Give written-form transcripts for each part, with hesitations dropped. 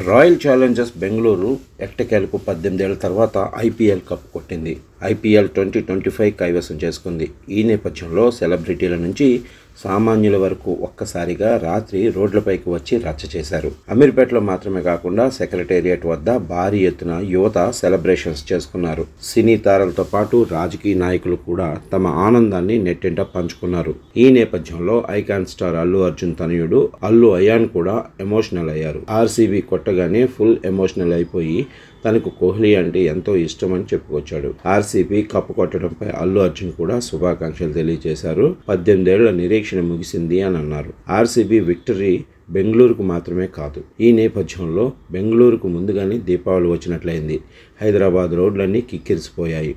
Royal Challengers Bengaluru ఎట్టకేలకు 18 ఏళ్ల తర్వాత ఐపీఎల్ కప్ కొట్టింది. ఐపీఎల్ 2025 కైవసం చేసుకుంది. ఈ నేపథ్యంలో సెలబ్రిటీల నుంచి సామాన్యుల వరకు ఒక్కసారిగా రాత్రి రోడ్లపైకి వచ్చి రచ్చ చేశారు. అమీర్పేటలో మాత్రమే కాకుండా సెక్రటేరియట్ వద్ద భారీ ఎత్తున యువత సెలబ్రేషన్స్ చేసుకున్నారు. సినీ తారలతో పాటు రాజకీయ నాయకులు కూడా తమ ఆనందాన్ని నెట్టింట పంచుకున్నారు. ఈ నేపథ్యంలో ఐకాన్ స్టార్ అల్లు అర్జున్ తనయుడు అల్లు అయాన్ కూడా ఎమోషనల్ అయ్యారు. ఆర్సీబీ కొట్టగానే ఫుల్ ఎమోషనల్ అయిపోయి తనకు కోహ్లీ అంటే ఎంతో ఇష్టమని చెప్పుకొచ్చాడు. ఆర్సీబీ కప్పు కొట్టడంపై అల్లు అర్జున్ కూడా శుభాకాంక్షలు తెలియజేశారు. 18 ఏళ్ల నిరీక్షణ ముగిసింది అని అన్నారు. ఆర్సీబీ విక్టరీ బెంగళూరుకు మాత్రమే కాదు. ఈ నేపథ్యంలో బెంగళూరుకు ముందుగానే దీపావళి వచ్చినట్లయింది. హైదరాబాద్ రోడ్లన్నీ కిక్కిరిసిపోయాయి.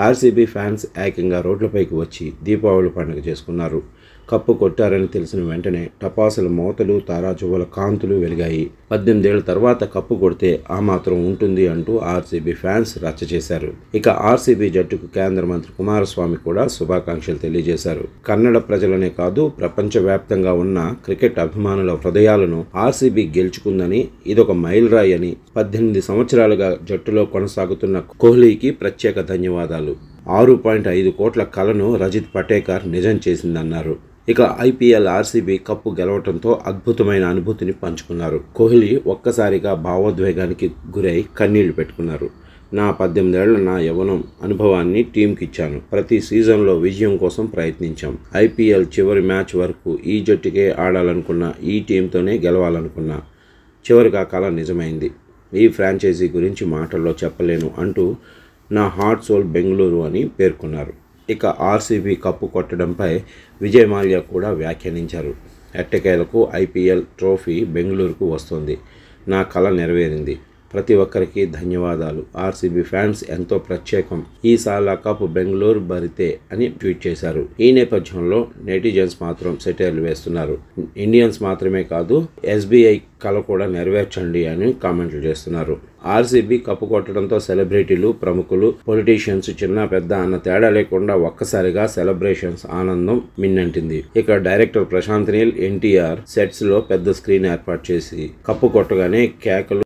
ఆర్సీబీ ఫ్యాన్స్ ఏకంగా రోడ్లపైకి వచ్చి దీపావళి పండుగ చేసుకున్నారు. కప్పు కొట్టారని తెలిసిన వెంటనే టపాసుల మోతలు, తారాజువ్వల కాంతులు వెలిగాయి. 18 ఏళ్ల తర్వాత కప్పు కొడితే ఆ మాత్రం ఉంటుంది అంటూ ఆర్సీబీ ఫ్యాన్స్ రచ్చ చేశారు. ఇక ఆర్సీబీ జట్టుకు కేంద్ర మంత్రి కుమారస్వామి కూడా శుభాకాంక్షలు తెలియజేశారు. కన్నడ ప్రజలనే కాదు, ప్రపంచవ్యాప్తంగా ఉన్న క్రికెట్ అభిమానుల హృదయాలను ఆర్సీబీ గెలుచుకుందని, ఇదొక మైలురాయి అని 18 సంవత్సరాలుగా జట్టులో కొనసాగుతున్న కోహ్లీకి ప్రత్యేక ధన్యవాదాలు. 6.5 కోట్ల కలను రజిత్ పటేకర్ నిజం చేసిందన్నారు. ఇక ఐపీఎల్ ఆర్సీబీ కప్పు గెలవడంతో అద్భుతమైన అనుభూతిని పంచుకున్నారు. కోహ్లీ ఒక్కసారిగా భావోద్వేగానికి గురై కన్నీళ్లు పెట్టుకున్నారు. నా 18 ఏళ్ల నా యవ్వనం అనుభవాన్ని టీంకి ఇచ్చాను. ప్రతి సీజన్లో విజయం కోసం ప్రయత్నించాం. ఐపీఎల్ చివరి మ్యాచ్ వరకు ఈ జట్టుకే ఆడాలనుకున్నా, ఈ టీంతోనే గెలవాలనుకున్నా. చివరికి ఆ కల నిజమైంది. ఈ ఫ్రాంచైజీ గురించి మాటల్లో చెప్పలేను అంటూ నా హార్ట్ సోల్ బెంగళూరు అని పేర్కొన్నారు. ఇక ఆర్సీబీ కప్పు కొట్టడంపై విజయ్ మాల్యా కూడా వ్యాఖ్యానించారు. ఎట్టకేలకు ఐపీఎల్ ట్రోఫీ బెంగళూరుకు వస్తుంది. నా కల నెరవేరింది. ప్రతి ఒక్కరికి ధన్యవాదాలు. ఆర్సీబీ ఫ్యాన్స్ ఎంతో ప్రత్యేకం. ఈసారి కప్ బెంగళూరు బరితే అని ట్వీట్ చేశారు. ఈ నేపథ్యంలో నెటిజన్స్ మాత్రం సెటైర్లు వేస్తున్నారు. ఇండియన్స్ మాత్రమే కాదు, ఎస్బీఐ కల కూడా నెరవేర్చండి అని కామెంట్లు చేస్తున్నారు. ఆర్సీబీ కప్పు కొట్టడంతో సెలబ్రిటీలు, ప్రముఖులు, పొలిటీషియన్స్ చిన్న పెద్ద అన్న తేడా లేకుండా ఒక్కసారిగా సెలబ్రేషన్స్ ఆనందం మిన్నంటింది. ఇక డైరెక్టర్ ప్రశాంత్ నీల్, ఎన్టీఆర్ సెట్స్ లో పెద్ద స్క్రీన్ ఏర్పాటు చేసి కప్పు కొట్టగానే కేకలు